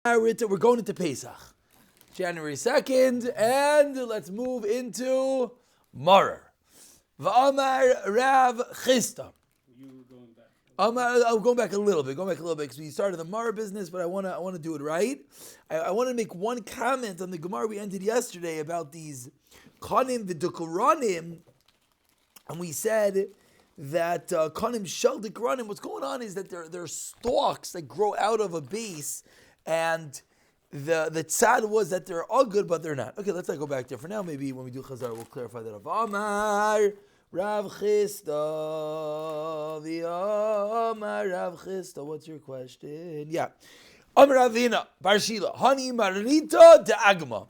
We're going into Pesach, January 2nd, and let's move into Marer. V'amar Rav Chisda. I'm going back a little bit, because we started the Marer business, but I want to do it right. I want to make one comment on the Gemara we ended yesterday about these Kanim v'Dukuranim, and we said that Kanim Shel Dukuranim, what's going on is that they're stalks that grow out of a base, and the tzad was that they're all good, but they're not. Okay, let's not go back there. For now, maybe when we do Chazar, we'll clarify that. Amar Rav Chisda, Amar Rav Chisda. What's your question? Yeah. Amar Ravina, Barshila, Hani Marita de Agma.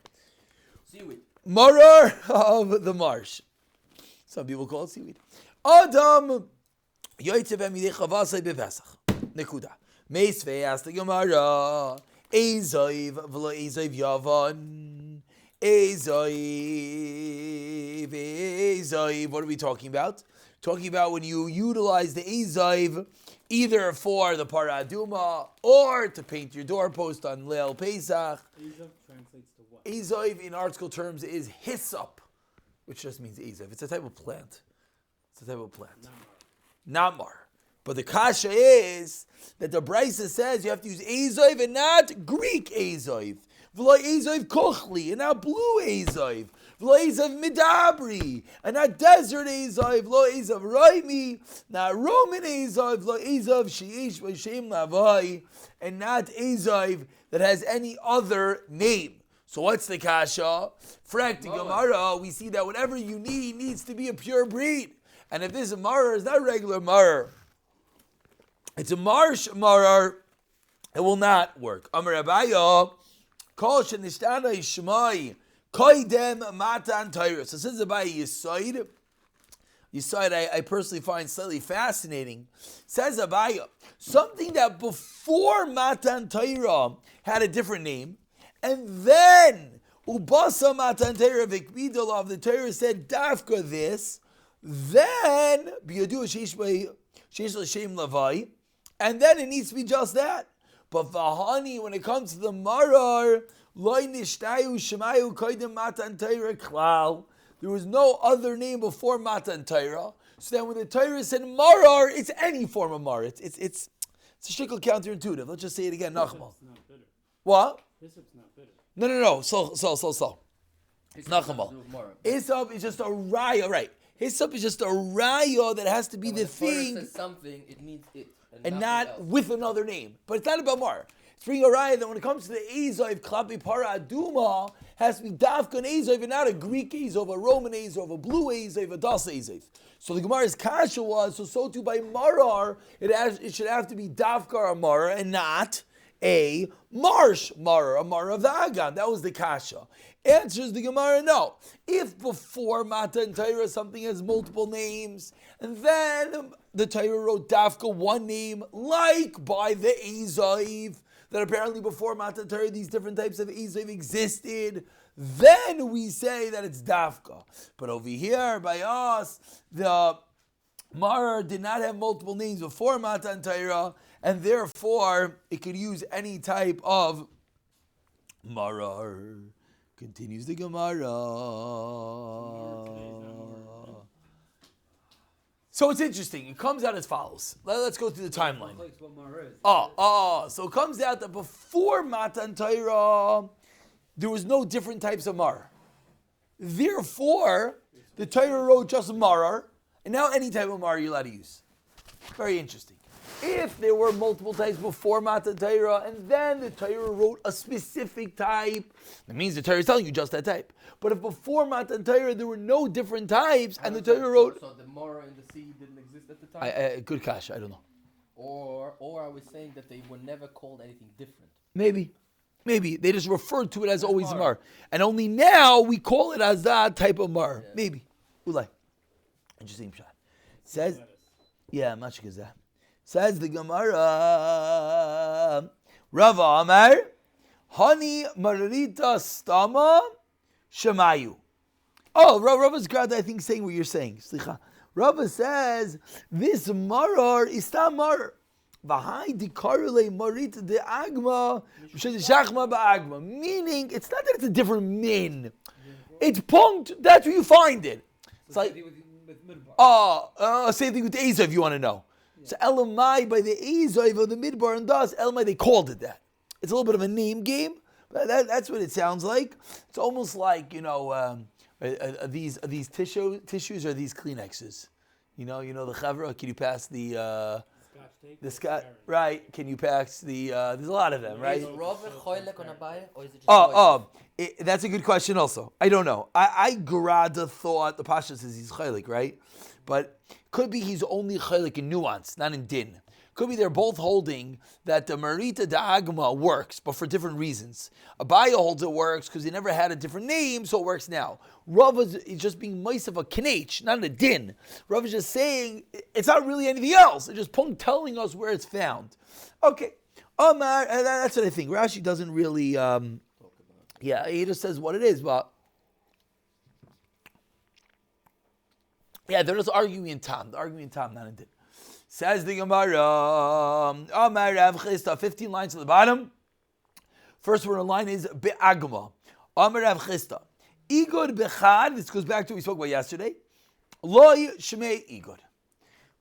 Seaweed. Marar of the marsh. Some people call it seaweed. Adam Yoitzev Emidei Chavasai Bepesach. Nekuda. Meisvei asked the Gemara, Ezoiv v'lo Ezoiv Yavan. Ezoiv. What are we talking about? Talking about when you utilize the Ezoiv either for the Para Aduma or to paint your doorpost on Leil Pesach. Ezoiv translates to what? Ezoiv in article terms is hyssop, which just means Ezoiv. It's a type of plant. Not mar. But the kasha is that the Brisa says you have to use Ezoiv and not Greek Ezoiv. V'lo Ezoiv kochli and not blue Ezoiv. V'lo Ezoiv midabri and not desert Ezoiv. V'lo Ezoiv roimi, not Roman Ezoiv. V'lo Ezoiv sheish v'shem lavai and not Ezoiv that has any other name. So what's the kasha? Frak the Gemara, we see that whatever you need needs to be a pure breed. And if this marer is not regular marer, it's a marsh marer, it will not work. Amar Abaya, Kol shenishtana yishmai, koidem matan Torah. So since Abaya Yisoid I personally find slightly fascinating. Says Abaya, something that before Matan Torah had a different name, and then Ubasa Matan Torah Vikbidol of the Torah said Dafka this, then Biyadu Sheish L'Shem Lavai, and then it needs to be just that. But Vahani, when it comes to the Marar, Loi Nishtayu Shemayu Koidem Matan Torah Klal, there was no other name before Matan Torah. So then when the Torah said Marar, it's any form of Marar. It's a shikl counterintuitive. Let's just say it again, Nachmal. What? Hyssop's not bitter. No. So. Nachmal. Hyssop is just a raya, right? Hyssop is just a raya that has to be the thing. Says something, it means it. And not with another name. But it's not about Mar. It's bringing a raya that when it comes to the Ezoiv, Klapi Para Aduma, has to be Dafkan Ezoiv and not a Greek Ezoiv, a Roman Ezoiv, a blue Ezoiv, a Das Ezoiv. So the Gemara's kasha was, so too by Marar, it should have to be Dafkar Marar and not a marsh Marar, a Marar of the Agan. That was the kasha. Answers the Gemara, no. If before Matan Torah something has multiple names, and then the Torah wrote Dafka one name, like by the Ezoiv, that apparently before Matan Torah these different types of Ezoiv existed, then we say that it's Dafka. But over here, by us, the Marar did not have multiple names before Matan Torah, and therefore it could use any type of Marar. Continues the Gemara. So it's interesting. It comes out as follows. Let's go through the timeline. So it comes out that before Matan Torah, there was no different types of Marar. Therefore, the Torah wrote just Marar, and now any type of Marar you're allowed to use. Very interesting. If there were multiple types before Matan Torah, and then the Torah wrote a specific type, that means the Torah is telling you just that type. But if before Matan Torah there were no different types, and the Torah wrote... So the Mora and the sea didn't exist at the time? Good cash, I don't know. Or I was saying that they were never called anything different. Maybe. They just referred to it as always Mar. And only now we call it as that type of Mar. Yeah. Maybe. Ulay. Interesting shot. Says... Yeah, much as that. Says the Gemara, Rav Amar, Hani Marita Stama Shemayu. Oh, Rava's grad, I think, saying what you're saying. Rava says, this Marar is Stam Marar. V'hai dikarule marita de agma shachma ba'agma. Meaning, it's not that it's a different min. It's punct. That's where you find it. It's like same thing with the Ezav if you want to know. Yeah. So Elamai by the Ezav of the Midbar and Das Elamai they called it that. It's a little bit of a name game, but that's what it sounds like. It's almost like these tissues or these Kleenexes. You know the chavra. Can you pass the Scotch? Right? Can you pass the? There's a lot of them, right? Is Rav choylek on Abaye, or is it just that's a good question. Also, I don't know. I grada thought the Pasha says he's choylek, right? But could be he's only choylek in nuance, not in din. Could be they're both holding that the Marita Da'agma works, but for different reasons. Abaya holds it works because he never had a different name, so it works now. Rav is just being mice of a knech, not a din. Rav is just saying it's not really anything else. It's just telling us where it's found. Okay. Omar, that's what I think. Rashi doesn't really, he just says what it is, but they're just arguing in Tam. They're arguing in Tam, not in din. Says the Gemara, Amar Rav Chisda, 15 lines to the bottom. First word in line is Be'agma. Amar Rav Chisda. Igod Bechad, this goes back to what we spoke about yesterday. Loi Shmei Igod.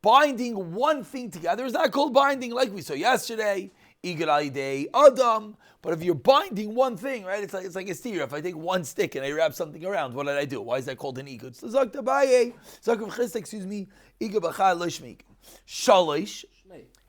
Binding one thing together is not called binding like we saw yesterday. Igod Alidei Adam. But if you're binding one thing, right, it's like a steer. If I take one stick and I wrap something around, what did I do? Why is that called an Igod? So Zak Tabaye, Zak Rav Chisda, Igod Bechad Loi Shmei Igod. Shalish,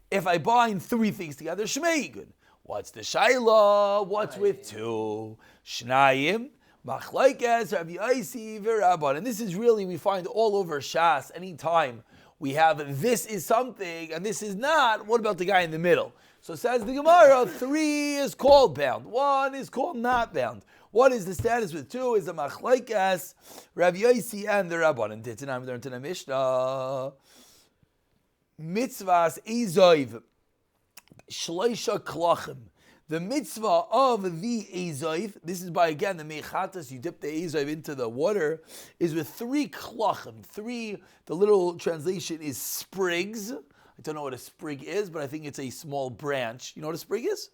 if I bind three things together, Shmei Igud. What's the Shaila? What's with two? Shnayim, Machlaikas, Rabbi Yaisi, V'Rabban. And this is really, we find all over Shas, anytime we have this is something and this is not, what about the guy in the middle? So says the Gemara, 3 is called bound, 1 is called not bound. What is the status with 2 is the Machlaikas, Rabbi Yaisi, and the Rabban. And Titanam, we learned in the Mishnah. Mitzvahs Ezoiv Shleisha Klachim. The mitzvah of the Ezoiv, this is by again the Mechatas, you dip the Ezoiv into the water, is with 3 Klachim. 3, the little translation is sprigs. I don't know what a sprig is, but I think it's a small branch. You know what a sprig is?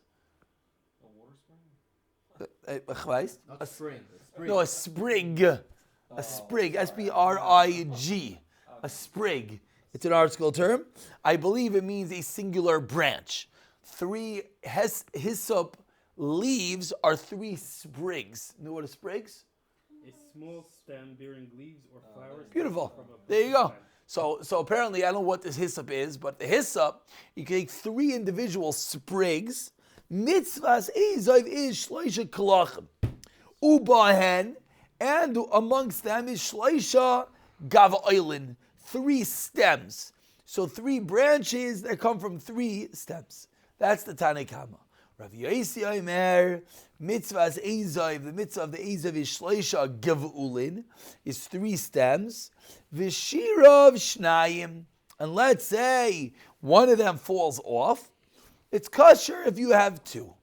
A water spring? Not a spring. No, a sprig. A sprig. S-P-R-I-G. A sprig. It's an art school term. I believe it means a singular branch. 3 hyssop leaves are 3 sprigs. You know what a sprig's? A small stem bearing leaves or flowers. Beautiful. There you go. So apparently, I don't know what this hyssop is, but the hyssop, you can take 3 individual sprigs. Mitzvahs Ezoiv is shleisha kalachim. Ubahen, and amongst them is shleisha gava oilin. 3 stems. So 3 branches that come from 3 stems. That's the Tanei Kama. Rav Yaisi Omer, mitzvahs Ezoiv, the mitzvah of the Ezoiv is shleisha gavulin, is 3 stems. V'shirav shnayim, and let's say one of them falls off, it's kosher if you have 2.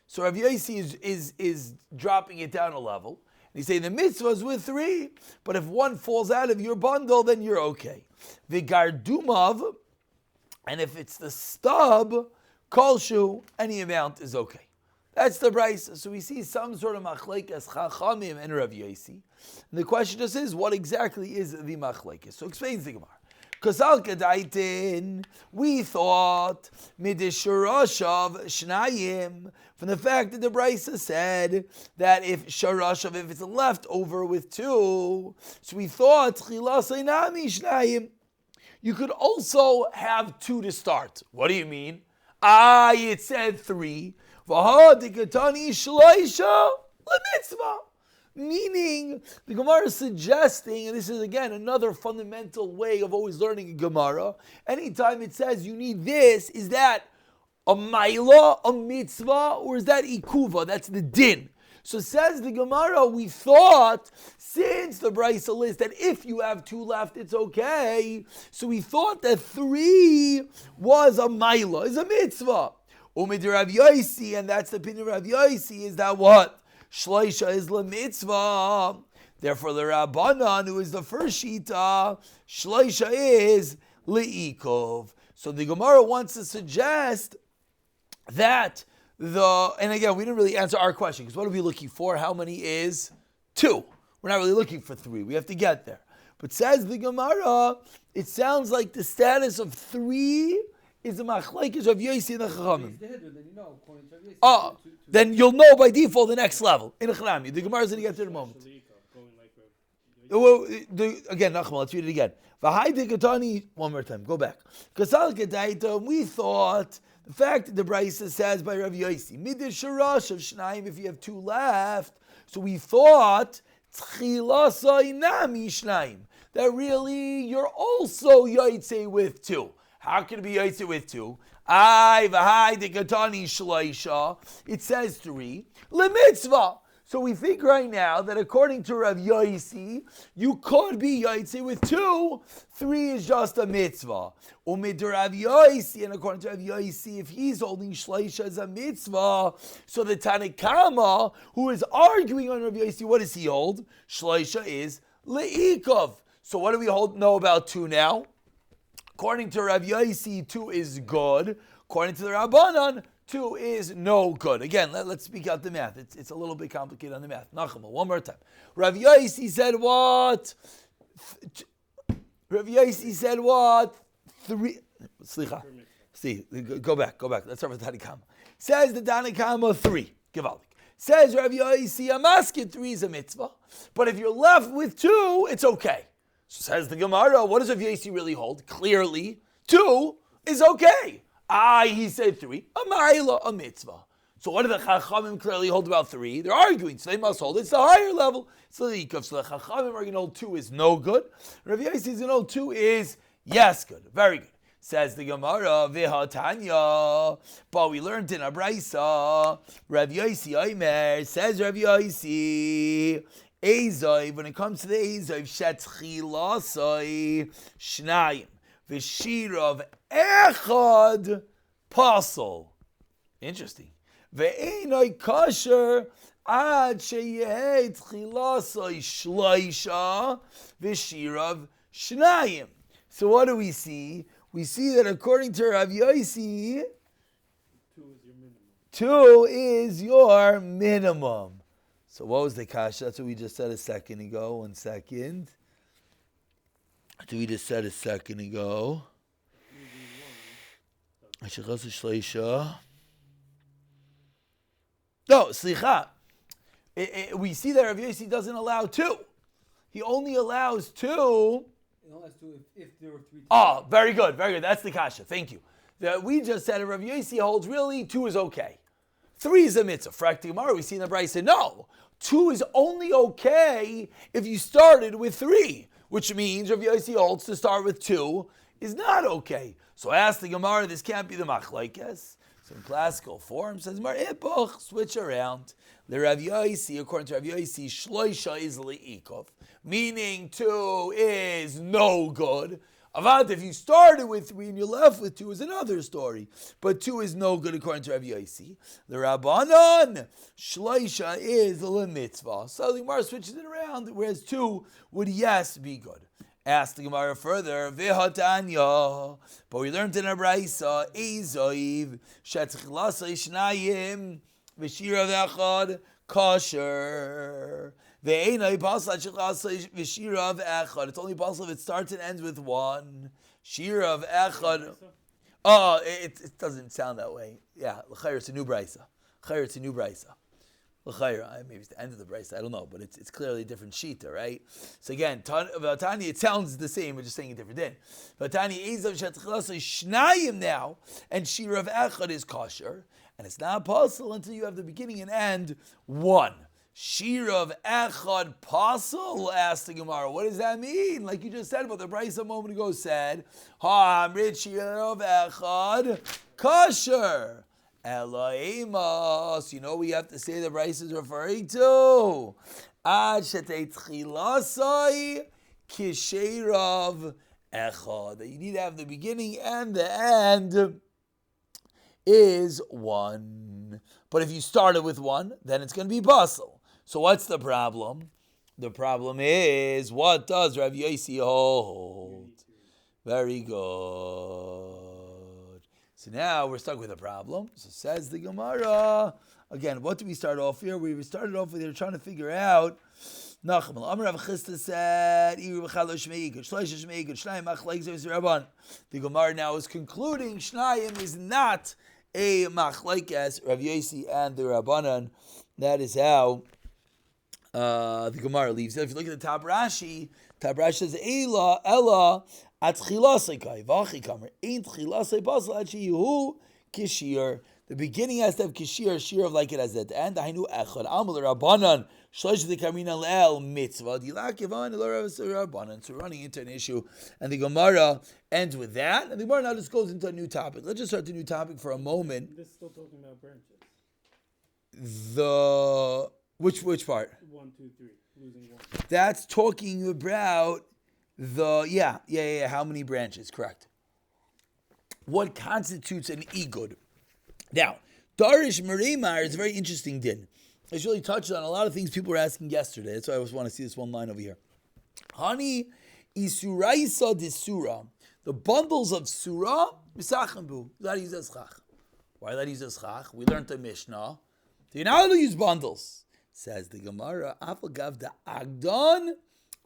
So Rav Yaisi is dropping it down a level. You say the mitzvah is with 3, but if one falls out of your bundle, then you're okay. Vigardumav, and if it's the stub, kolshu, any amount is okay. That's the brisa. So we see some sort of machlekes chachamim and Rav Yaisi. And the question just is, what exactly is the machlekes? So explains the Gemara. Kasal kedaitin, we thought midishurashav shnayim, from the fact that the brisa said that if sharashav, if it's left over with 2, so we thought chilaseinami shnayim. You could also have 2 to start. What do you mean? It said 3. V'hadikatani shleisha lemitzvah. Meaning, the Gemara is suggesting, and this is again another fundamental way of always learning a Gemara, anytime it says you need this, is that a maila, a mitzvah, or is that ikuva? That's the din. So says the Gemara, we thought, since the Brisa lists that if you have 2 left, it's okay, so we thought that 3 was a maila, is a mitzvah. Umid Rav Yaisi, and that's the opinion of Rav Yaisi, is that what? Shleisha is la mitzvah. Therefore, the Rabbanan, who is the first shita, Shleisha is leikov. So the Gemara wants to suggest that and again, we didn't really answer our question, because what are we looking for? How many is 2? We're not really looking for 3. We have to get there. But says the Gemara, it sounds like the status of 3 is the machlekes of Yossi and the Chachamim. Then you'll know by default the next level. In a Chanami. The Gemara is going to get to the moment. Again, Nachman, let's read it again. One more time, go back. We thought the fact that the Brisa says by Rav Yossi, Midish Sharash of Shnaim, if you have 2 left, so we thought that really you're also Yaitse with 2. How can it be Yaitse with 2? It says 3. Lemitzvah. So we think right now that according to Rav Yossi, you could be Yaitse with 2. 3 is just a mitzvah. Umid Rav Yossi, and according to Rav Yossi, if he's holding Shleisha as a mitzvah, so the Tanakama, who is arguing on Rav Yossi, what does he hold? Shleisha is le'ikov. So what do we know about 2 now? According to Rav Yossi, 2 is good. According to the Rabbanan, 2 is no good. Again, let's speak out the math. It's a little bit complicated on the math. Nachama, one more time. Rav Yossi said what? Rav Yossi said what? 3. Slicha. See, go back. Let's start with Tanakama. Says the Tanakama 3. Givalik. Says Rav Yossi, a masket 3 is a mitzvah. But if you're left with 2, it's okay. So says the Gemara, what does Rav Yossi really hold? Clearly, 2 is okay. He said 3. A ma'ila, a mitzvah. So what do the Chachamim clearly hold about 3? They're arguing, so they must hold it's the higher level. So the Chachamim are going to hold 2 is no good. Rav Yossi is going to hold 2 is yes good. Very good. Says the Gemara, Viha Tanya. But we learned in a Brisa, Rav Yossi Omer, says Rav Yossi, Ezoi, when it comes to the Ezoi, Shetchilasoi, Shnayim. V'shirav echad pasol. Interesting. Ve'enoi kasher ad sheyeh tchilasoi shloisha v'shirav shnayim. So what do we see? We see that according to Rav Yossi, 2 is your minimum. So what was the kasha? That's what we just said a second ago. 1 second. So we just said a second ago. No, slicha. We see that Rav Yossi doesn't allow 2. He only allows 2. He only allows 2 if there were 3. Oh, very good. That's the kasha. Thank you. We just said Rav Yossi holds really 2 is okay. 3 is a mitzvah. Frak Gemara, we see in the Brisa, no. 2 is only okay if you started with 3. Which means Rav Yossi holds to start with 2 is not okay. So I asked the Gemara, this can't be the machlekes. So in classical form, says Mar Epoch, switch around. The Rav Yossi, according to Rav Yossi, Shloisha is li'ikov, meaning 2 is no good. Avad, if you started with 3 and you're left with 2 is another story. But 2 is no good according to Rav Yossi. The Rabbanon, Shloisha is the mitzvah. So the Gemara switches it around, whereas 2 would yes be good. Ask the Gemara further, V'hatanya, but we learned in a Brisa, Ezoiv, Shetchilasai Shnayim, V'shira v'echad, kosher. Ve'enai pasal Shetchilasai V'shira v'echad. It's only possible if it starts and ends with 1. Shira v'echad. Oh, it doesn't sound that way. Yeah, l'chayr, it's a new Brisa. It's a new Brisa. Maybe it's the end of the Brisa, I don't know, but it's clearly a different shita, right? So again, Tanya, it sounds the same, we're just saying a different din. Tanya Ezav Shetchilasai Shnayim now, and Shira of Echad is kosher, and it's not possible until you have the beginning and end 1. Shira of Echad Pasal, asked the Gemara, what does that mean? Like you just said, but the Brisa a moment ago said, Hamrit Shira of Echad kosher. Elohimos, you know we have to say the Bryce is referring to. Ad shetei tchilasai kisheirav echad. That you need to have the beginning and the end is 1. But if you started with 1, then it's going to be basel. So what's the problem? The problem is, what does Rav Yossi hold? Very good. So now we're stuck with a problem. So says the Gemara. Again, what do we start off here? We started off with here trying to figure out. The Gemara now is concluding Shnayim is not a machlekes Rav Yosi and the Rabbanan. That is how the Gemara leaves it. If you look at the top Rashi says Ella at chilasei v'achikamer ain't chilasei basal at shehu kishir. The beginning has to have kishir, shir of like it has at the end. Hainu echad amal rabbanan shlosh the kamina le'el mitzvah dilakivan rabbanan. So we're running into an issue, and the Gemara ends with that. And the Gemara now just goes into a new topic. Let's just start the new topic for a moment. This is still talking about branches. The which part? 1, 2, 3, losing one. That's talking about the how many branches? Correct. What constitutes an igud? Now, Darish Merimar is a very interesting din. It's really touched on a lot of things people were asking yesterday. That's why I just want to see this one line over here. Hani isuraisa disura. The bundles of surah, misachambu. That uses chach. Why that uses chach? We learned the Mishnah. So you're not allowed to use bundles. Says the Gemara, Afagav da Agdon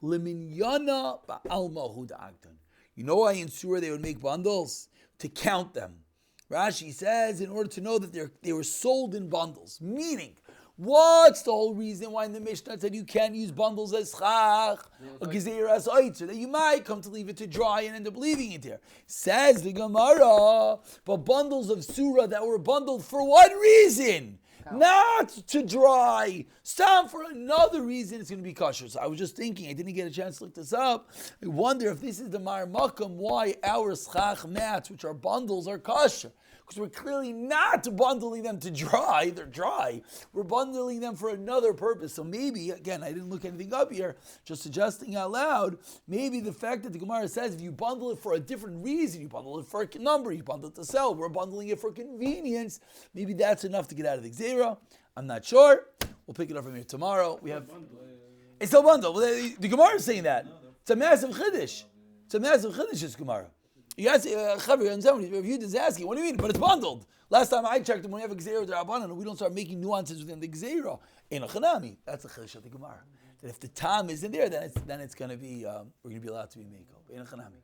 liminyana ba'almahu da Agdon. You know why in surah they would make bundles? To count them. Rashi says in order to know that they were sold in bundles. Meaning, what's the whole reason why in the Mishnah said you can't use bundles as chach or gezeira as oitzer? That you might come to leave it to dry and end up leaving it here. Says the Gemara, but bundles of surah that were bundled for what reason? Not to dry. Stop for another reason it's going to be kosher. So I was just thinking, I didn't get a chance to look this up. I wonder if this is the Mar Makam, why our schach mats, which are bundles, are kosher. Because we're clearly not bundling them to dry. They're dry. We're bundling them for another purpose. So maybe, again, I didn't look anything up here, just suggesting out loud, maybe the fact that the Gemara says if you bundle it for a different reason, you bundle it for a number, you bundle it to sell, we're bundling it for convenience, maybe that's enough to get out of the Gzeira. I'm not sure. We'll pick it up from here tomorrow. It's a bundle. The Gemara is saying that. It's a massive chiddush. It's a massive chiddush, this Gemara. You guys, Chaver, and somebody reviewed this asking, what do you mean? But it's bundled. Last time I checked, when we have a Gzeira with the Rabbanan, we don't start making nuances within the Gzeira. In a Chanami, that's a chiddush of the Gemara. That if the tam isn't there, then it's going to be, we're going to be allowed to be Meiko. In a Chanami.